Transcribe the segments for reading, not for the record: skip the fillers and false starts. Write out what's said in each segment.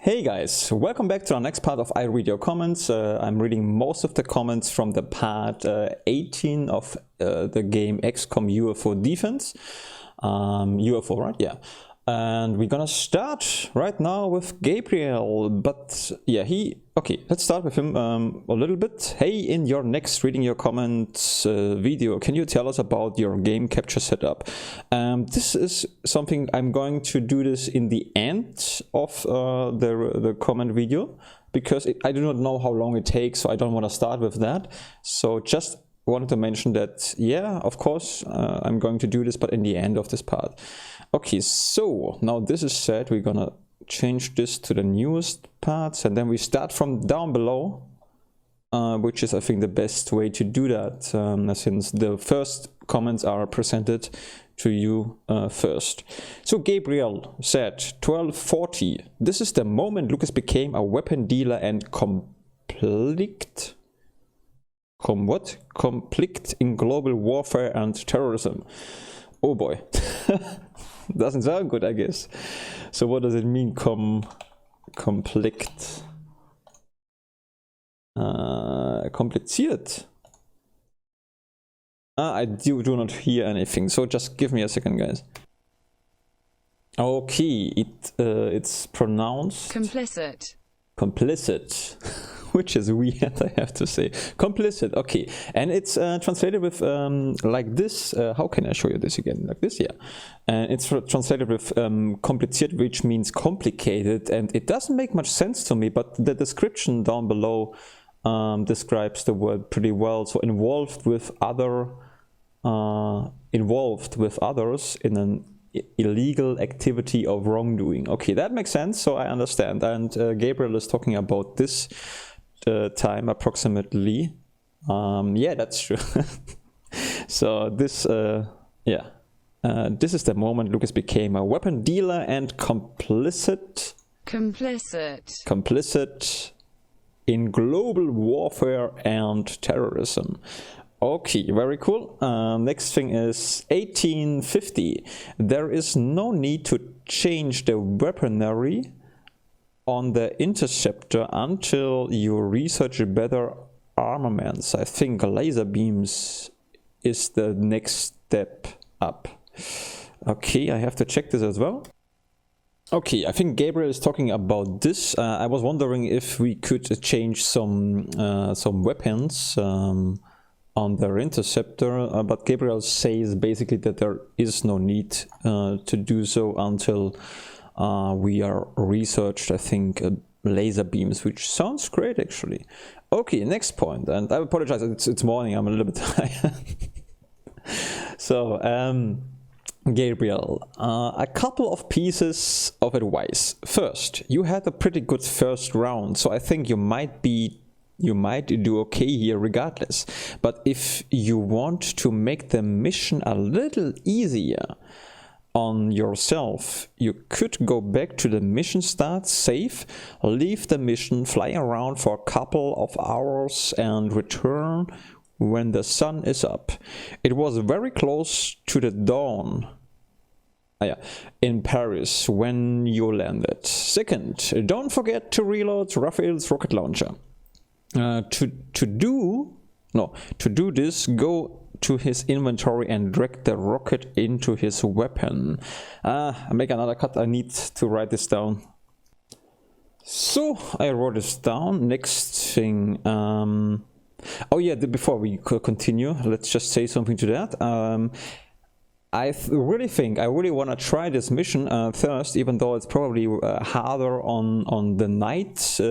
Hey guys, welcome back to our next part of I Read Your Comments. I'm reading most of the comments from the part 18 of the game XCOM UFO Defense. UFO, right? Yeah. And we're gonna start right now with Gabriel, but yeah, okay, let's start with him a little bit. Hey, in your next Reading Your Comments video, can you tell us about your game capture setup? This is something I'm going to do this in the end of the comment video, because I do not know how long it takes, so I don't want to start with that. So just wanted to mention that, yeah, of course, I'm going to do this, but in the end of this part. Okay, so now this is set, we're gonna change this to the newest parts, and then we start from down below, which is, I think, the best way to do that, since the first comments are presented to you first. So Gabriel said, 1240, this is the moment Lucas became a weapon dealer and conflict in global warfare and terrorism. Oh boy. Doesn't sound good, I guess. So what does it mean, conflict? Kompliziert. I do not hear anything, so just give me a second, guys. Okay, it's pronounced complicit. Complicit. Which is weird, I have to say. Complicit, okay. And it's translated with like this. How can I show you this again? Like this, yeah. And it's translated with kompliziert, which means complicated. And it doesn't make much sense to me, but the description down below describes the word pretty well. So involved with others in an illegal activity of wrongdoing. Okay, that makes sense, so I understand. And Gabriel is talking about this time approximately. Yeah, that's true. So this this is the moment Lucas became a weapon dealer and complicit in global warfare and terrorism. Okay, very cool. Next thing is 1850. There is no need to change the weaponry on the interceptor until you research better armaments. I think laser beams is the next step up. Okay, I have to check this as well. Okay, I think Gabriel is talking about this. I was wondering if we could change some weapons on their interceptor, but Gabriel says basically that there is no need to do so until we are researched, I think, laser beams, which sounds great actually. Okay, next point, and I apologize, it's morning, I'm a little bit tired. So, Gabriel, a couple of pieces of advice. First, you had a pretty good first round, so I think you might do okay here regardless. But if you want to make the mission a little easier on yourself, you could go back to the mission start, save, leave the mission, fly around for a couple of hours and return when the sun is up. It was very close to the dawn in Paris when you landed. Second, don't forget to reload Raphael's rocket launcher. To do this, go to his inventory and drag the rocket into his weapon. I make another cut, I need to write this down. So I wrote this down. Next thing, oh yeah, before we continue, let's just say something to that. I really want to try this mission first, even though it's probably harder on the night,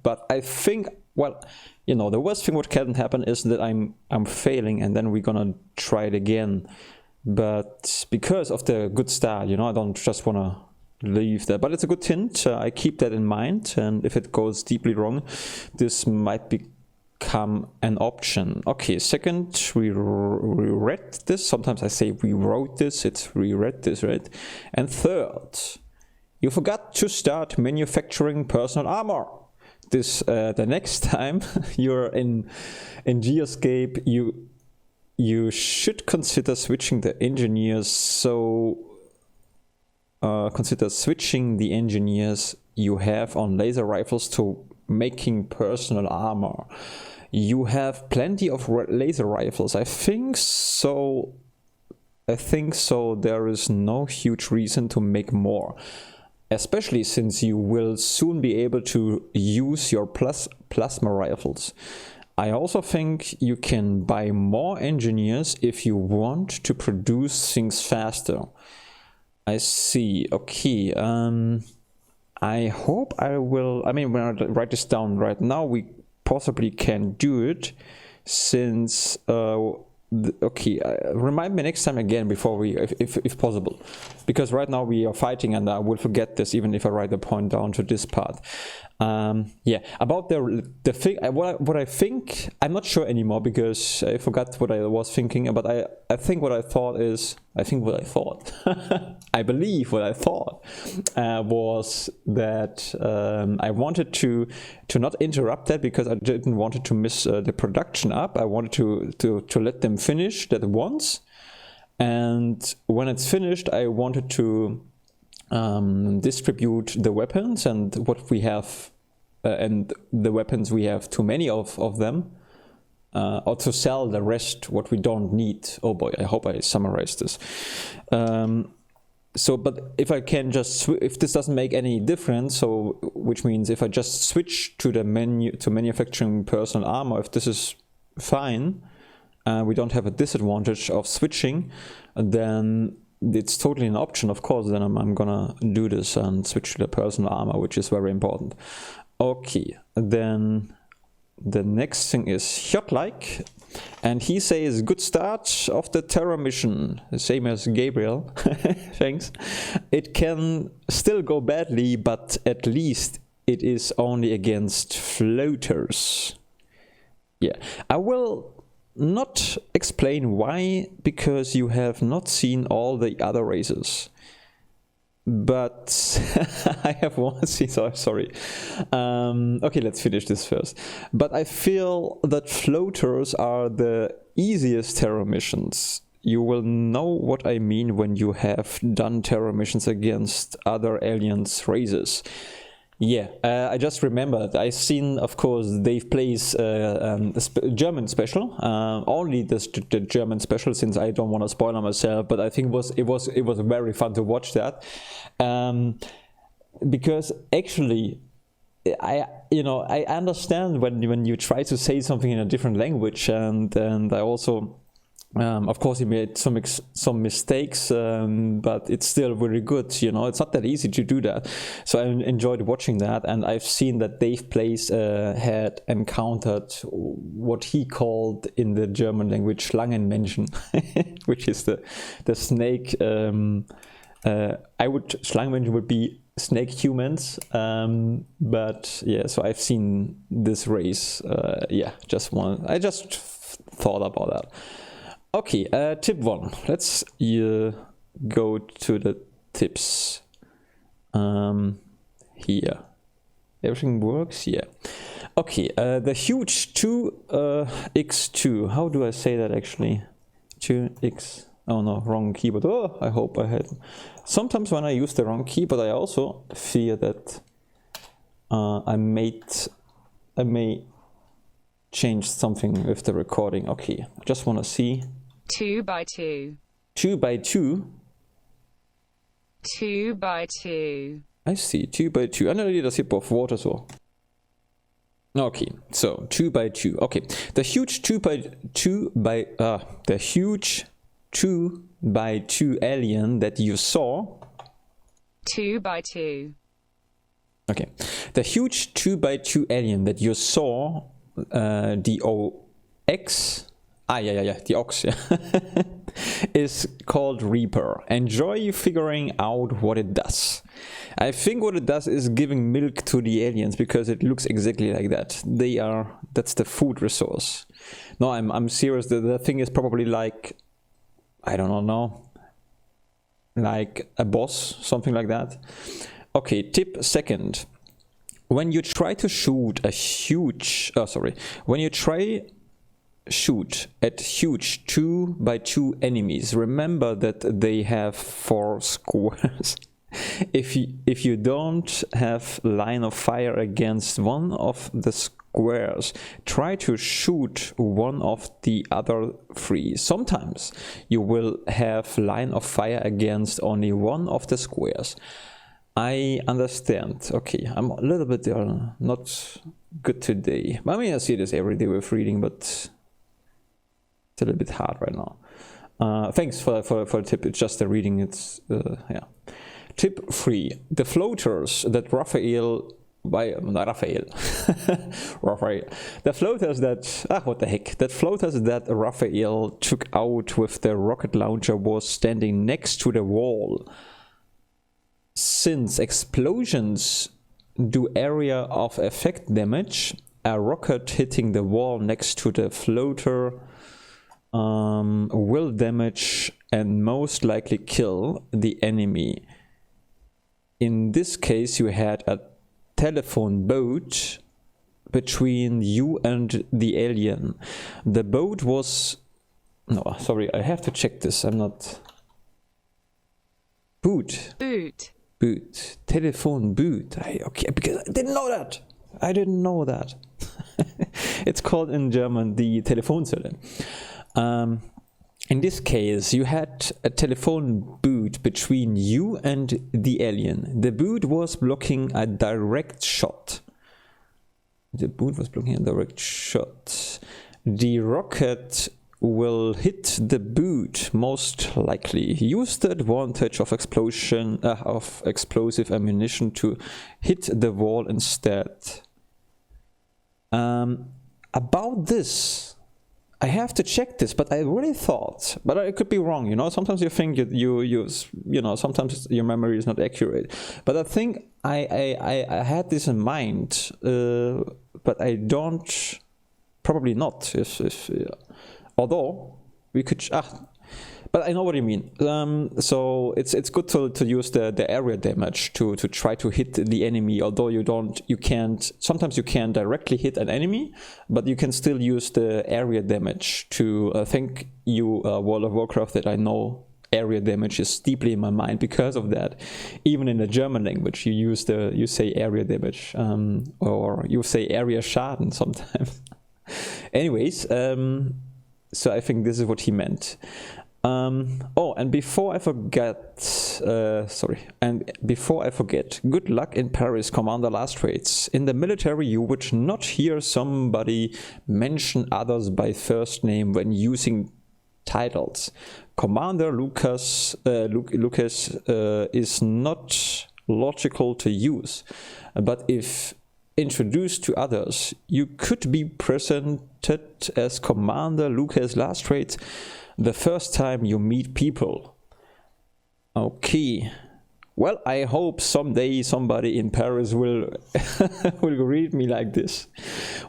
but I think, well, you know, the worst thing what can happen is that I'm failing, and then we're gonna try it again. But because of the good start, you know, I don't just want to leave that. But it's a good hint. I keep that in mind, and if it goes deeply wrong, this might become an option. Okay, second, we read this. Sometimes I say we wrote this. It's we read this, right? And third, you forgot to start manufacturing personal armor. This the next time you're in Geoscape, you should consider switching the engineers. So consider switching the engineers you have on laser rifles to making personal armor. You have plenty of laser rifles. I think so. There is no huge reason to make more, especially since you will soon be able to use your plasma rifles. I also think you can buy more engineers if you want to produce things faster. I see. Okay. I hope I will. I mean, when I write this down right now, we possibly can do it, since okay, remind me next time again before we, if possible, because right now we are fighting and I will forget this even if I write the point down to this part. Yeah, about the thing, what I think, I'm not sure anymore because I forgot what I was thinking, but I think what I thought is, I believe what I thought was that I wanted to not interrupt that because I didn't want to miss the production up. I wanted to let them finish that once, and when it's finished I wanted to distribute the weapons and what we have, and the weapons we have too many of them, or to sell the rest what we don't need. Oh boy, I hope I summarized this. So, but if I can just, if this doesn't make any difference, so which means if I just switch to the menu to manufacturing personal armor, if this is fine, we don't have a disadvantage of switching, then it's totally an option, of course. Then I'm gonna do this and switch to the personal armor, which is very important. Okay, then the next thing is Kjotleik, and he says good start of the terror mission, same as Gabriel. Thanks. It can still go badly, but at least it is only against floaters. Yeah, I will not explain why, because you have not seen all the other races. But I have one. Sorry. Okay, let's finish this first. But I feel that floaters are the easiest terror missions. You will know what I mean when you have done terror missions against other aliens races. Yeah, I just remembered. I've seen, of course, Dave plays German special. Only the German special, since I don't want to spoil myself. But I think it was very fun to watch that, because actually, I understand when you try to say something in a different language, and I also. Of course, he made some mistakes, but it's still very good. You know, it's not that easy to do that. So I enjoyed watching that, and I've seen that Dave Plays had encountered what he called in the German language Schlangenmenschen, which is the snake. Schlangenmenschen would be snake humans, but yeah. So I've seen this race. Yeah, I just thought about that. Okay, tip 1. Let's go to the tips. Here. Everything works? Yeah. Okay, the huge 2x2. How do I say that actually? 2x. Oh no, wrong keyboard. Oh, I hope I had. Sometimes when I use the wrong keyboard, I also fear that I may change something with the recording. Okay, I just want to see. 2 by 2. 2 by 2? 2 by 2. I see, 2 by 2. Ah, nej, das hier på water so. Okay, so 2 by 2. Okay, the huge 2 by 2 alien that you saw. 2 by 2. Okay, the huge 2 by 2 alien that you saw, the OX. The Ox, yeah. is called Reaper. Enjoy figuring out what it does. I think what it does is giving milk to the aliens, because it looks exactly like that. That's the food resource. No, I'm serious. The thing is probably like, I don't know, like a boss, something like that. Okay, tip 2. When you try to shoot shoot at huge 2 by 2 enemies, remember that they have 4 squares. if you don't have line of fire against one of the squares, try to shoot one of the other three. Sometimes you will have line of fire against only one of the squares. I understand. Okay, I'm a little bit not good today. I mean, I see this every day with reading, but it's a little bit hard right now. Thanks for the tip. It's just the reading. It's yeah. Tip 3: the floaters that Raphael. The floaters that that floaters that Raphael took out with the rocket launcher was standing next to the wall. Since explosions do area of effect damage, a rocket hitting the wall next to the floater will damage and most likely kill the enemy. In this case, you had a telephone boat between you and the alien. The boat was... No, sorry, I have to check this. I'm not... Boot. Telephone boot. Okay, because I didn't know that. It's called in German the Telefonzelle. In this case, you had a telephone boot between you and the alien. The boot was blocking a direct shot. The rocket will hit the boot most likely. Use the advantage of explosion of explosive ammunition to hit the wall instead. About this, I have to check this, but I really thought, but I could be wrong, you know, sometimes you think sometimes your memory is not accurate, but I think I had this in mind, but I don't, probably not, although we could, but I know what you mean. So it's good to use the area damage to try to hit the enemy, although you can't, sometimes you can directly hit an enemy, but you can still use the area damage to, thank you World of Warcraft that I know area damage is deeply in my mind because of that. Even in the German language you say area damage, or you say area Schaden sometimes. Anyways, so I think this is what he meant. And before I forget, good luck in Paris, Commander Lastrates. In the military, you would not hear somebody mention others by first name when using titles. Commander Lucas is not logical to use, but if introduced to others, you could be presented as Commander Lucas Lastrates the first time you meet people. Okay. Well, I hope someday somebody in Paris will read me like this,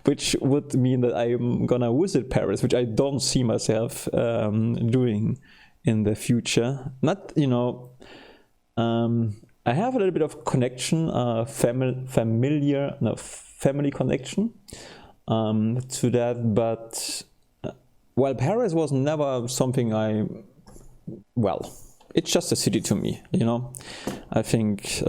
which would mean that I'm gonna visit Paris, which I don't see myself doing in the future. Not, I have a little bit of connection, family connection to that, but well, Paris was never something it's just a city to me, I think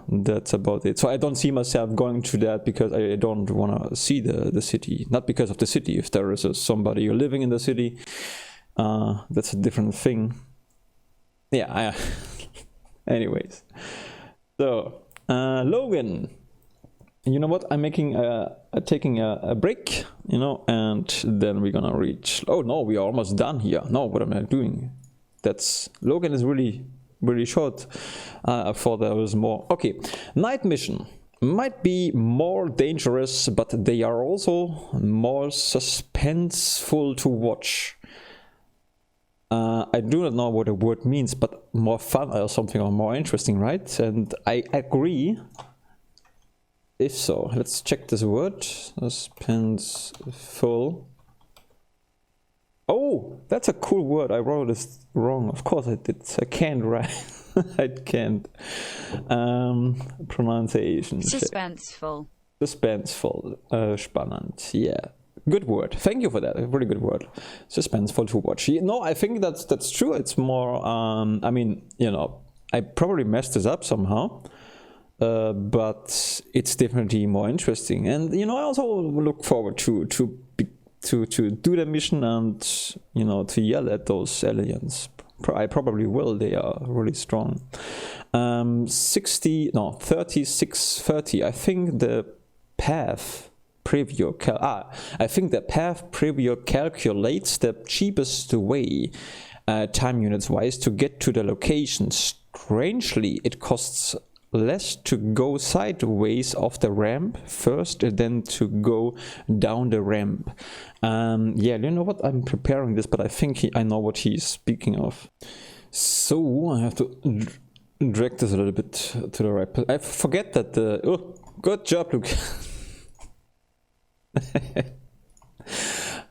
that's about it. So I don't see myself going to that because I don't want to see the city, not because of the city. If there is somebody living in the city, that's a different thing. Yeah, anyways. So, Logan, you know what? I'm taking a break, and then we're gonna reach. Oh no, we are almost done here. No, what am I doing? Logan is really, really short. I thought there was more. Okay, night mission might be more dangerous, but they are also more suspenseful to watch. I do not know what the word means, but more fun or something, or more interesting, right? And I agree. If so, let's check this word. Suspenseful. Oh, that's a cool word. I wrote it wrong. Of course I did. I can't write. I can't. Pronunciation. Suspenseful. Suspenseful. Spannend. Yeah. Good word. Thank you for that. A really good word. Suspenseful to watch. No, I think that's true. It's more, I probably messed this up somehow, but it's definitely more interesting. And you know, I also look forward to do the mission and, you know, to yell at those aliens. I probably will. They are really strong. 3630. I think the path preview calculates the cheapest way, time units wise, to get to the location. Strangely, it costs less to go sideways off the ramp first than to go down the ramp. Yeah, you know what? I'm preparing this, but I think I know what he's speaking of. So I have to drag this a little bit to the right. I forget that the... Oh, good job, Luke.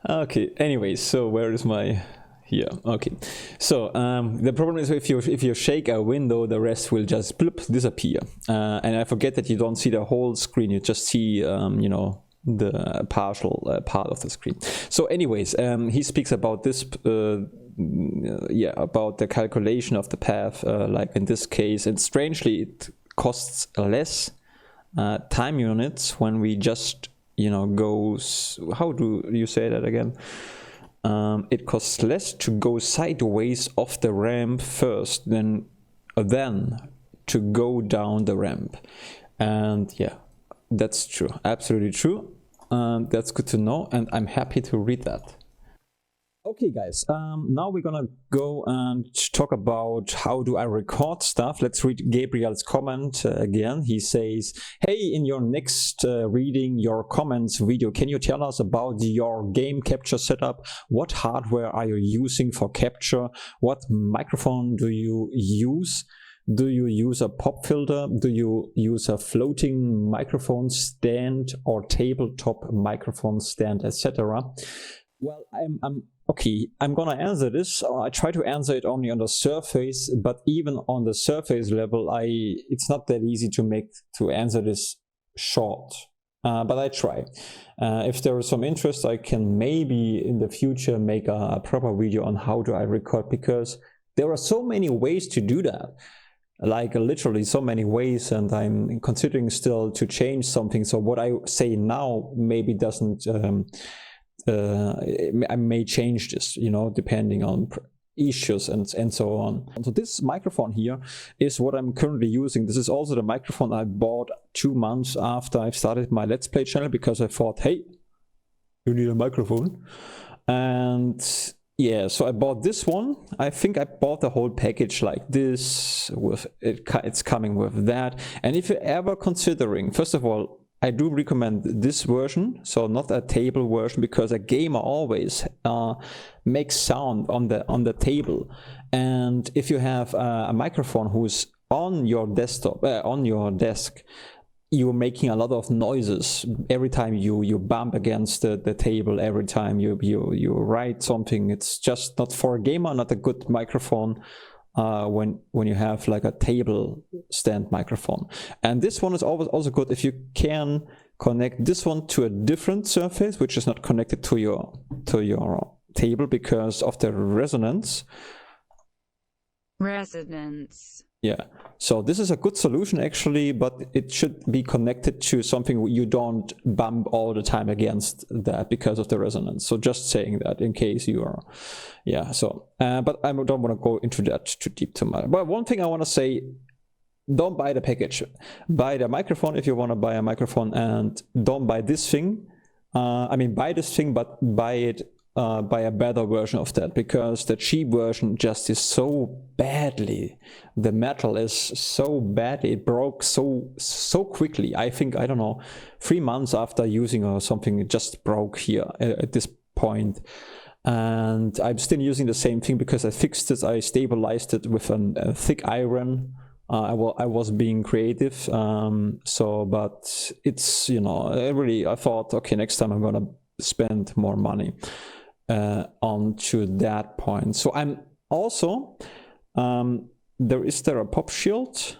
Okay, anyway, so where is my... Here, okay. So the problem is if you shake a window, the rest will just bloop, disappear. And I forget that you don't see the whole screen, you just see, you know, the partial part of the screen. So anyways, he speaks about this, yeah, about the calculation of the path, like in this case. And strangely, it costs less time units when we just, you know, go... How do you say that again? It costs less to go sideways off the ramp first than to go down the ramp. And yeah, that's true, absolutely true. That's good to know, and I'm happy to read that. Okay guys, now we're gonna go and talk about how do I record stuff. Let's read Gabriel's comment again. He says, hey, in your next reading your comments video, can you tell us about your game capture setup? What hardware are you using for capture? What microphone do you use? Do you use a pop filter? Do you use a floating microphone stand or tabletop microphone stand, etc.? Well, I'm gonna answer this. I try to answer it only on the surface, but even on the surface level, it's not that easy to answer this short. But I try. If there is some interest, I can maybe in the future make a proper video on how do I record, because there are so many ways to do that. Like literally so many ways, and I'm considering still to change something. So what I say now maybe doesn't. I may change this, you know, depending on issues and so on. So this microphone here is what I'm currently using. This is also the microphone I bought 2 months after I've started my Let's Play channel, because I thought, hey, you need a microphone. And yeah, so I bought this one. I think I bought the whole package like this. With it's coming with that. And if you're ever considering, first of all, I do recommend this version, so not a table version, because a gamer always makes sound on the table. And if you have a microphone who's on your desktop, on your desk, you're making a lot of noises every time you bump against the table, every time you write something. It's just not for a gamer, not a good microphone. When you have like a table stand microphone. And this one is always also good if you can connect this one to a different surface which is not connected to your table because of the resonance. Yeah, so this is a good solution actually, but it should be connected to something you don't bump all the time against that because of the resonance. So just saying that in case you are, yeah, so, but I don't want to go into that too deep too much. But one thing I want to say, don't buy the package. Buy the microphone if you want to buy a microphone, and don't buy this thing. I mean, buy this thing, but buy it by a better version of that, because the cheap version just is so badly, the metal is so bad, it broke so quickly. I think, I don't know, 3 months after using or something, it just broke here at this point. And I'm still using the same thing because I fixed it, I stabilized it with a thick iron. I was being creative, so, but it's, you know, I thought, okay, next time I'm gonna spend more money onto that point. So I'm also, is there a pop shield?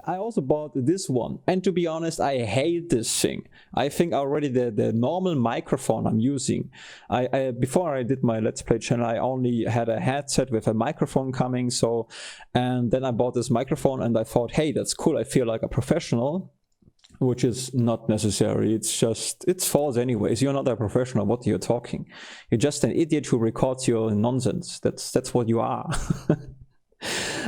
I also bought this one, and to be honest, I hate this thing. I think already the normal microphone I'm using, I before I did my Let's Play channel, I only had a headset with a microphone coming, so, and then I bought this microphone and I thought, hey, that's cool, I feel like a professional, which is not necessary. It's just, it's false anyways. You're not a professional. What are you talking? You're just an idiot who records your nonsense. That's what you are.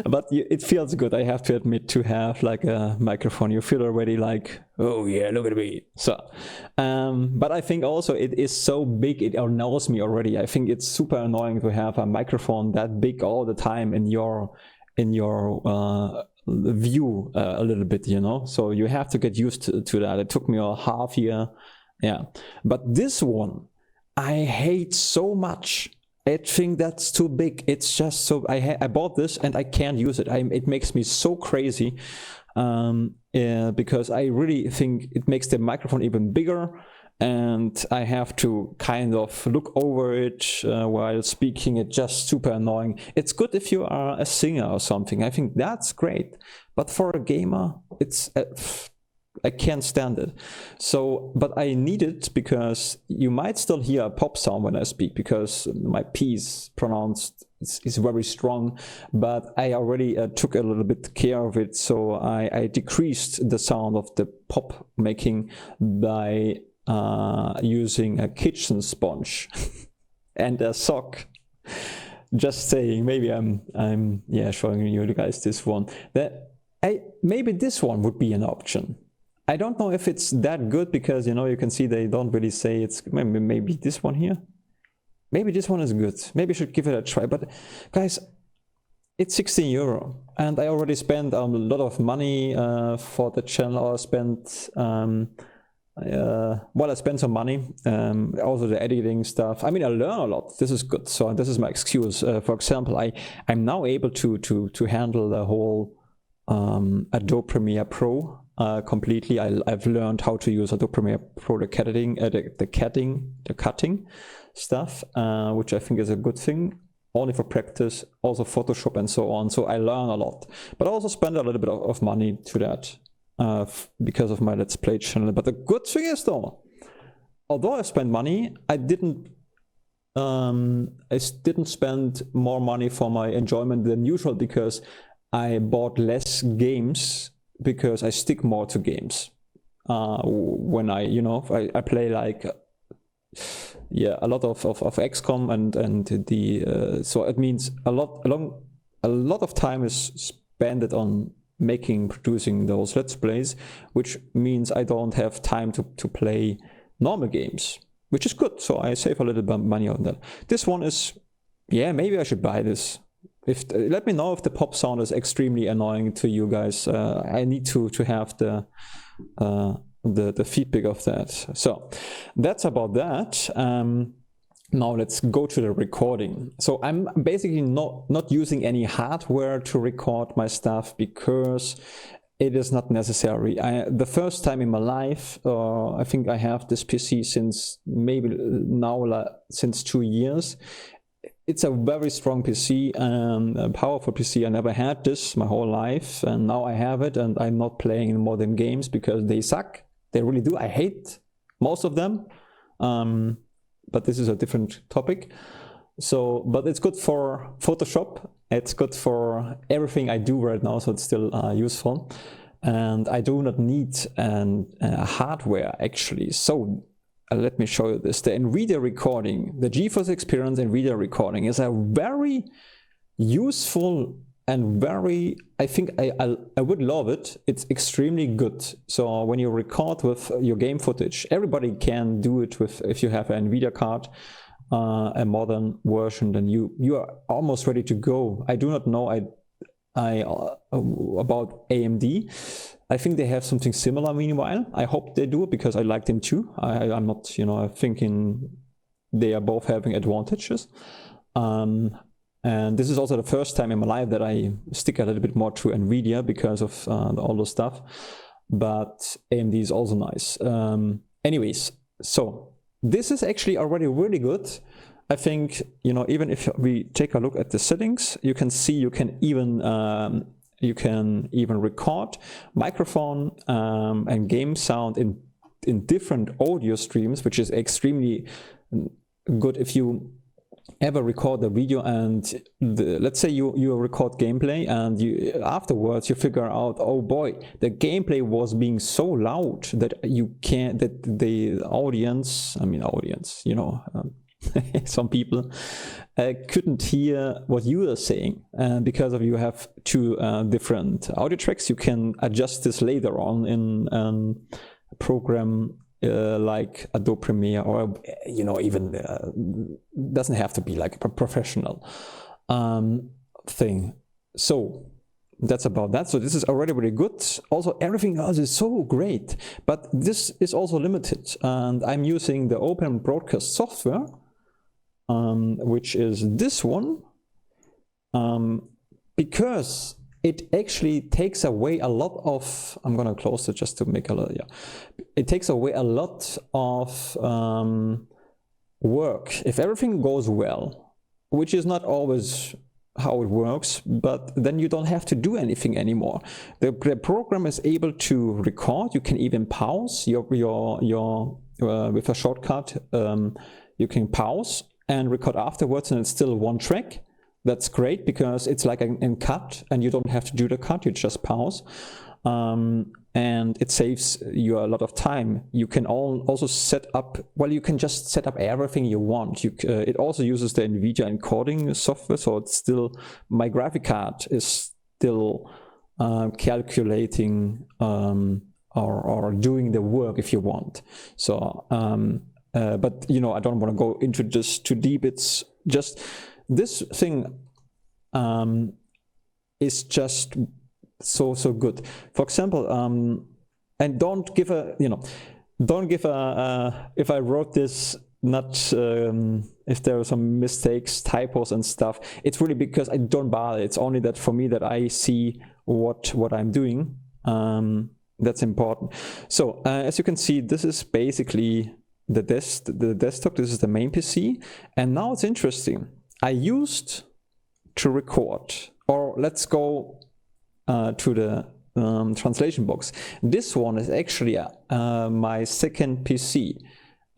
But it feels good, I have to admit, to have like a microphone. You feel already like, oh yeah, look at me. So, but I think also it is so big, it annoys me already. I think it's super annoying to have a microphone that big all the time in your view a little bit, you know. So you have to get used to that. It took me a half year, yeah. But this one, I hate so much. I think that's too big. It's just so, I bought this and I can't use it. It makes me so crazy, because I really think it makes the microphone even bigger, and I have to kind of look over it while speaking. It's just super annoying. It's good if you are a singer or something. I think that's great, but for a gamer, it's I can't stand it. So, but I need it because you might still hear a pop sound when I speak, because my P is pronounced is very strong, but I already took a little bit care of it, so I decreased the sound of the pop making by using a kitchen sponge and a sock. Just saying, maybe I'm showing you guys this one. Maybe this one would be an option. I don't know if it's that good, because you know, you can see they don't really say it's, maybe this one here. Maybe this one is good. Maybe I should give it a try. But guys, it's 16 euro, and I already spent a lot of money for the channel. I spent I spent some money, also the editing stuff. I mean, I learn a lot. This is good. So this is my excuse. For example, I'm now able to handle the whole Adobe Premiere Pro completely. I've learned how to use Adobe Premiere Pro, the cutting stuff, which I think is a good thing. Only for practice, also Photoshop and so on. So I learn a lot, but I also spend a little bit of money to that because of my Let's Play channel. But the good thing is, though, although I spent money, I didn't spend more money for my enjoyment than usual, because I bought less games, because I stick more to games. When I play like a lot of XCOM and the so it means a lot of time is spent on producing those Let's Plays, which means I don't have time to play normal games, which is good. So I save a little bit money on that. This one is, maybe I should buy this. Let me know if the pop sound is extremely annoying to you guys. I need to have the feedback of that. So that's about that. Now let's go to the recording. So I'm basically not using any hardware to record my stuff, because it is not necessary. The first time in my life, I think I have this PC since since 2 years. It's a very strong PC, a powerful PC. I never had this my whole life, and now I have it, and I'm not playing in modern games because they suck. They really do. I hate most of them, but this is a different topic. So, but it's good for Photoshop. It's good for everything I do right now, so it's still useful. And I do not need hardware, actually. So let me show you this. The NVIDIA recording, the GeForce Experience NVIDIA recording is a very useful and very, I think I would love it. It's extremely good. So when you record with your game footage, everybody can do it with, if you have an NVIDIA card, a modern version, then you are almost ready to go. I do not know about AMD. I think they have something similar meanwhile. I hope they do, because I like them too. I'm not, thinking they are both having advantages. And this is also the first time in my life that I stick a little bit more to NVIDIA because of all the stuff. But AMD is also nice. Anyways, so this is actually already really good. I think, even if we take a look at the settings, you can see you can even You can even record microphone and game sound in different audio streams, which is extremely good if you ever record a video and let's say you record gameplay and afterwards you figure out, oh boy, the gameplay was being so loud that the audience, you know, some people couldn't hear what you are saying, because of you have two different audio tracks. You can adjust this later on in a program like Adobe Premiere, or you know, even doesn't have to be like a professional thing. So that's about that. So this is already really good. Also, everything else is so great, but this is also limited, and I'm using the Open Broadcast software, which is this one, because it actually takes away a lot of, I'm gonna close it just to make a lot, yeah. It takes away a lot of work. If everything goes well, which is not always how it works, but then you don't have to do anything anymore. The program is able to record. You can even pause your with a shortcut. You can pause and record afterwards, and it's still one track. That's great because it's like a cut, and you don't have to do the cut, you just pause. And it saves you a lot of time. You can also set up, well, you can just set up everything you want. It also uses the NVIDIA encoding software, so it's still, my graphic card is still calculating or doing the work if you want. So, but you know, I don't want to go into this too deep. It's just, this thing is just so good. For example, and don't give a, you know, don't give a if I wrote this, not if there are some mistakes, typos and stuff, it's really because I don't bother. It's only that for me that I see what I'm doing. That's important. So as you can see, this is basically the desktop. This is the main PC, and now it's interesting. I used to record, or let's go to the translation box. This one is actually my second PC,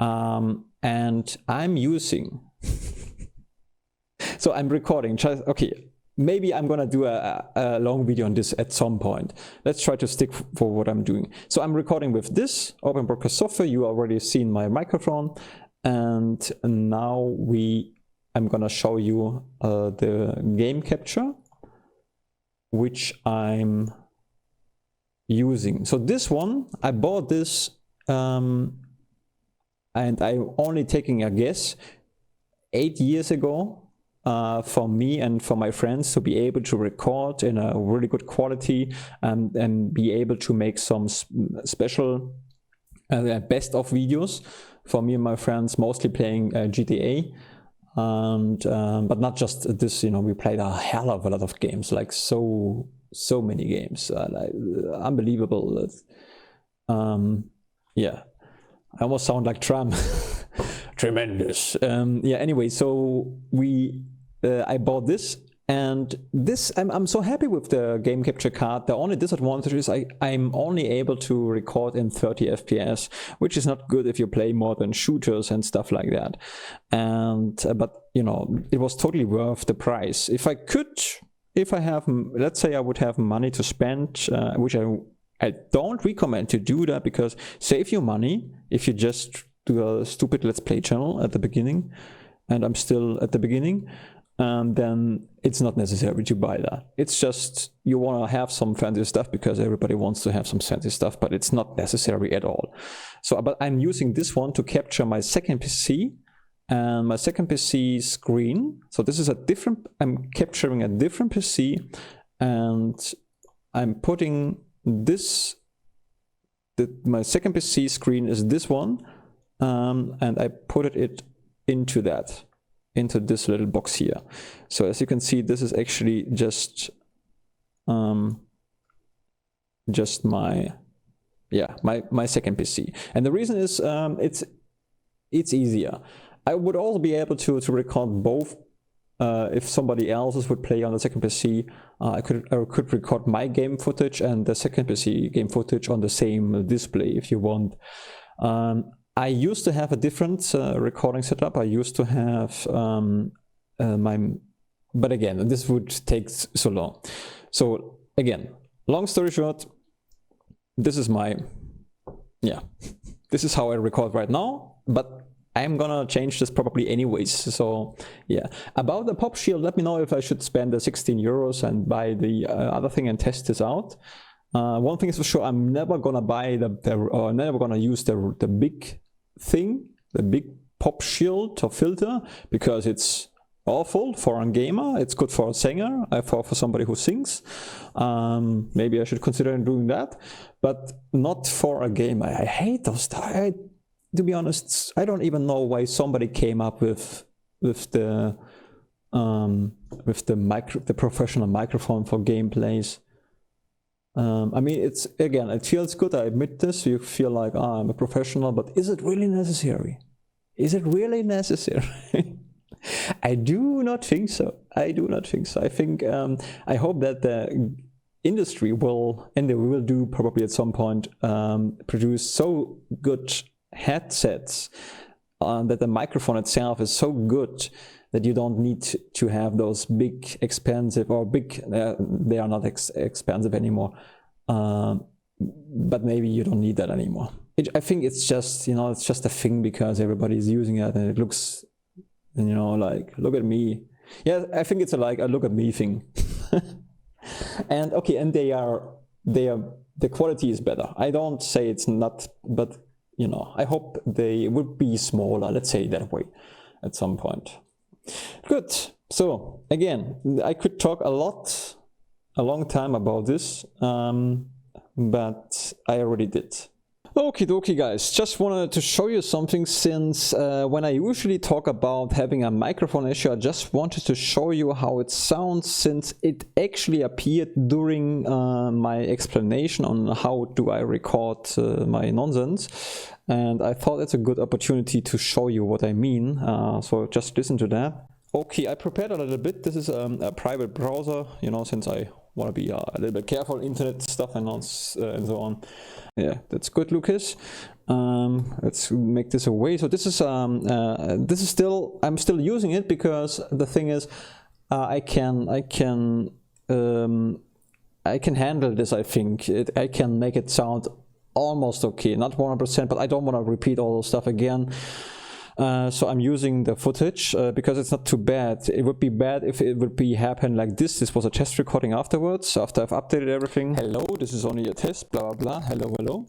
and I'm using so I'm recording, okay, maybe I'm gonna do a long video on this at some point. Let's try to stick for what I'm doing. So I'm recording with this Open Broadcast software. You already seen my microphone, and now I'm gonna show you the game capture, which I'm using. So this one, I bought this, and I'm only taking a guess, 8 years ago, for me and for my friends to be able to record in a really good quality, and be able to make some special best of videos for me and my friends, mostly playing GTA. And but not just this, you know, we played a hell of a lot of games, like so many games, like, unbelievable. Yeah, I almost sound like Trump. Tremendous. Yeah, anyway, so I bought this, and this, I'm so happy with the game capture card. The only disadvantage is I'm only able to record in 30 FPS, which is not good if you play more than shooters and stuff like that. And but you know, it was totally worth the price. If I have, let's say I would have money to spend, which I don't recommend to do that, because save your money if you just do a stupid Let's Play channel at the beginning, and I'm still at the beginning. Then it's not necessary to buy that. It's just, you want to have some fancy stuff because everybody wants to have some fancy stuff, but it's not necessary at all. So, but I'm using this one to capture my second PC and my second PC screen. So this is I'm capturing a different PC, and I'm putting this, my second PC screen is this one, and I put it into this little box here. So as you can see, this is actually just my second PC. And the reason is it's easier. I would also be able to record both if somebody else's would play on the second PC, I could record my game footage and the second PC game footage on the same display if you want. I used to have a different recording setup. I used to have but again, this would take so long. So again, long story short, this is this is how I record right now, but I'm gonna change this probably anyways. So yeah, about the pop shield, let me know if I should spend the 16 euros and buy the other thing and test this out. One thing is for sure, I'm never gonna buy or never gonna use the big thing, the big pop shield or filter, because it's awful for a gamer. It's good for a singer, for somebody who sings. Maybe I should consider doing that, but not for a gamer. I hate those stuff. To be honest, I don't even know why somebody came up with the professional microphone for gameplays. I mean, it feels good. I admit this. You feel like, I'm a professional, but is it really necessary? Is it really necessary? I do not think so. I do not think so. I think I hope that the industry will, and they will do probably at some point, produce so good headsets that the microphone itself is so good that you don't need to have those big expensive or big they are not expensive anymore, but maybe you don't need that anymore. I think it's just, it's just a thing because everybody's using it and it looks, like, look at me. Yeah, I think it's a look at me thing. And okay, and the quality is better. I don't say it's not, but I hope they would be smaller, let's say that way, at some point. Good. So again, I could talk a long time about this, but I already did. Okie dokie guys, just wanted to show you something, since when I usually talk about having a microphone issue, I just wanted to show you how it sounds, since it actually appeared during my explanation on how do I record my nonsense, and I thought it's a good opportunity to show you what I mean, so just listen to that. Okay, I prepared a little bit. This is a private browser, since I want to be a little bit careful, internet stuff and so on. Yeah, that's good, Lucas. Let's make this away. So this is still, I'm still using it because the thing is, I can handle this. I think I can make it sound almost okay, not 100%, but I don't want to repeat all those stuff again. So I'm using the footage because it's not too bad. It would be bad if it would happen like this. This was a test recording afterwards, after I've updated everything. Hello, this is only a test, blah, blah, blah. Hello, hello.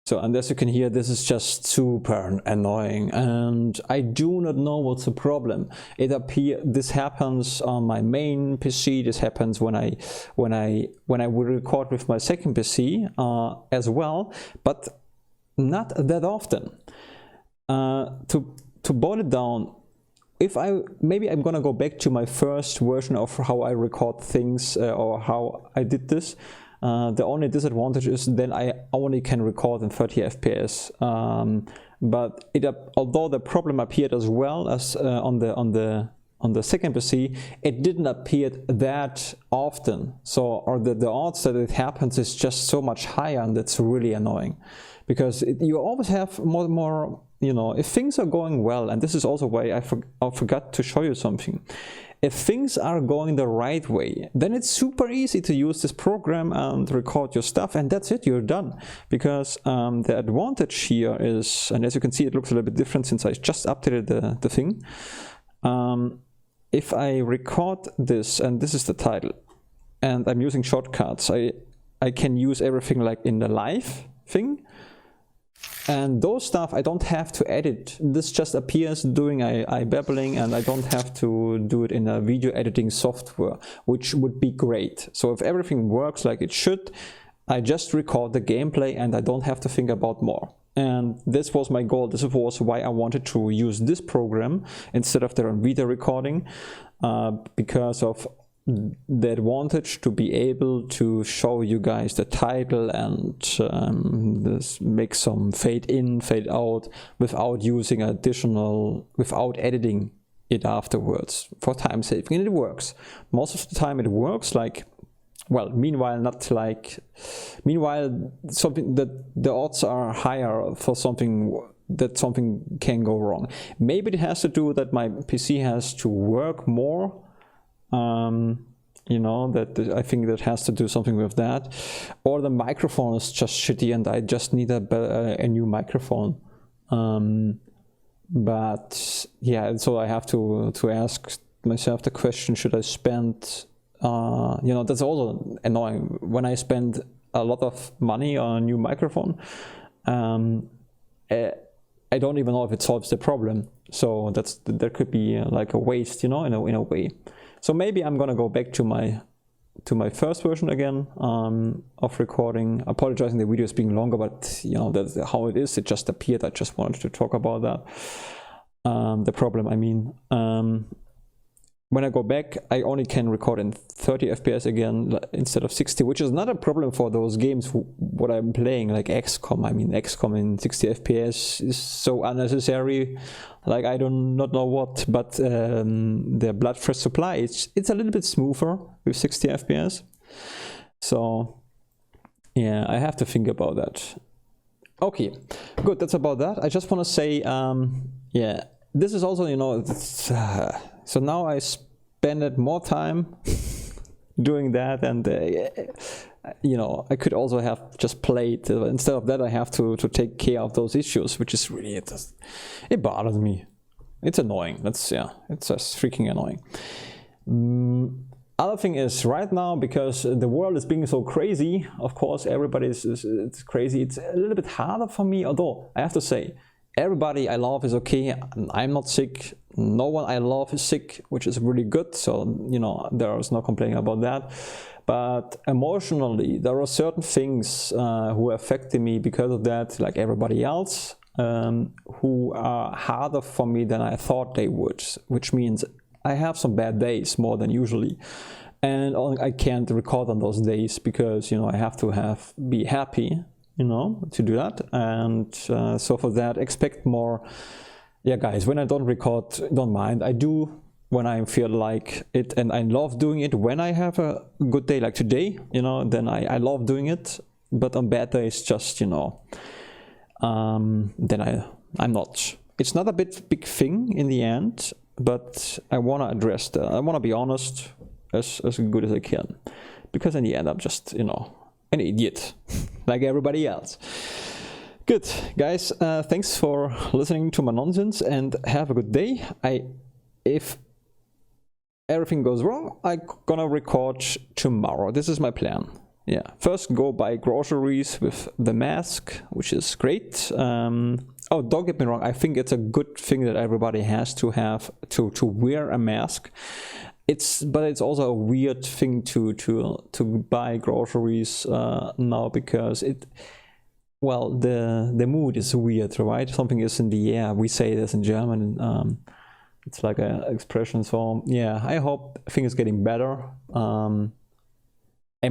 So, and as you can hear, this is just super annoying, and I do not know what's the problem. This happens on my main PC. This happens when I would record with my second PC as well, but not that often. To boil it down, maybe I'm gonna go back to my first version of how I record things or how I did this. The only disadvantage is then I only can record in 30 FPS. But although the problem appeared as well as on the second PC, it didn't appear that often. So, or the odds that it happens is just so much higher, and that's really annoying, because you always have more. If things are going well, and this is also why I forgot to show you something. If things are going the right way, then it's super easy to use this program and record your stuff, and that's it, you're done. Because the advantage here is, and as you can see, it looks a little bit different since I just updated the thing. If I record this, and this is the title, and I'm using shortcuts, I can use everything like in the live thing. And those stuff I don't have to edit. This just appears during I babbling, and I don't have to do it in a video editing software, which would be great. So if everything works like it should, I just record the gameplay and I don't have to think about more. And this was my goal. This was why I wanted to use this program instead of the video recording, because of the advantage to be able to show you guys the title and make some fade in, fade out without using without editing it afterwards for time saving, and it works. Most of the time it works, like, well, meanwhile something that the odds are higher for something can go wrong. Maybe it has to do that my PC has to work more, you know, that I think that has to do something with that, or the microphone is just shitty and I just need a new microphone. But yeah, so I have to ask myself the question, should I spend, you know, that's also annoying when I spend a lot of money on a new microphone. I don't even know if it solves the problem, so there could be like a waste, you know, in a way. So maybe I'm gonna go back to my first version again of recording. Apologizing the video is being longer, but you know, that's how it is. It just appeared. I just wanted to talk about that. The problem, I mean. When I go back, I only can record in 30 FPS again instead of 60, which is not a problem for those games what I'm playing, like XCOM. I mean, XCOM in 60 FPS is so unnecessary, like I don't not know what, but the Blood Fresh Supply, it's a little bit smoother with 60 FPS. So yeah, I have to think about that. Okay, good, that's about that. I just want to say, yeah, this is also, you know, so now I spend more time doing that, and you know, I could also have just played. Instead of that, I have to take care of those issues, which is really, it bothers me. It's annoying. That's, yeah, it's just freaking annoying. Other thing is, right now, because the world is being so crazy, of course, everybody it's crazy. It's a little bit harder for me, although I have to say, everybody I love is okay. I'm not sick. No one I love is sick, which is really good. So, you know, there is no complaining about that. But emotionally, there are certain things who affected me because of that, like everybody else, who are harder for me than I thought they would, which means I have some bad days more than usually. And I can't record on those days because, you know, I have to be happy, you know, to do that. And so for that, expect more. Yeah, guys, when I don't record, don't mind. I do when I feel like it, and I love doing it. When I have a good day like today, you know, then I love doing it. But on bad days, just, you know, then I'm not. It's not a big thing in the end, but I want to address that. I want to be honest as good as I can, because in the end, I'm just, you know, an idiot like everybody else. Good, guys, thanks for listening to my nonsense, and have a good day. If everything goes wrong, I'm gonna record tomorrow. This is my plan. Yeah, first go buy groceries with the mask, which is great. Oh, don't get me wrong, I think it's a good thing that everybody has to have to wear a mask. But it's also a weird thing to buy groceries now, because well, the mood is weird, right? Something is in the air. We say this in German. It's like an expression. So yeah, I hope things are getting better. I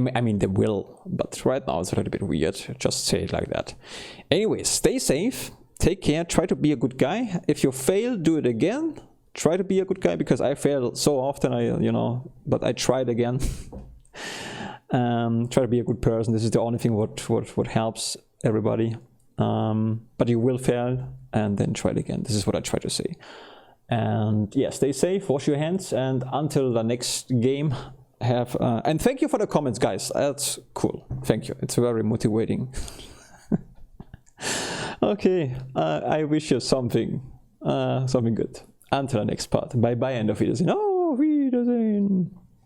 mean, they will, but right now it's a little bit weird. Just say it like that. Anyways, stay safe. Take care. Try to be a good guy. If you fail, do it again. Try to be a good guy, because I fail so often. You know, but I tried again. Try to be a good person. This is the only thing what helps everybody. But you will fail, and then try it again. This is what I try to say. And yeah, stay safe, wash your hands, and until the next game, and thank you for the comments, guys. That's cool. Thank you. It's very motivating. Okay, I wish you something good. Until the next part. Bye bye, and auf Wiedersehen. Auf Wiedersehen.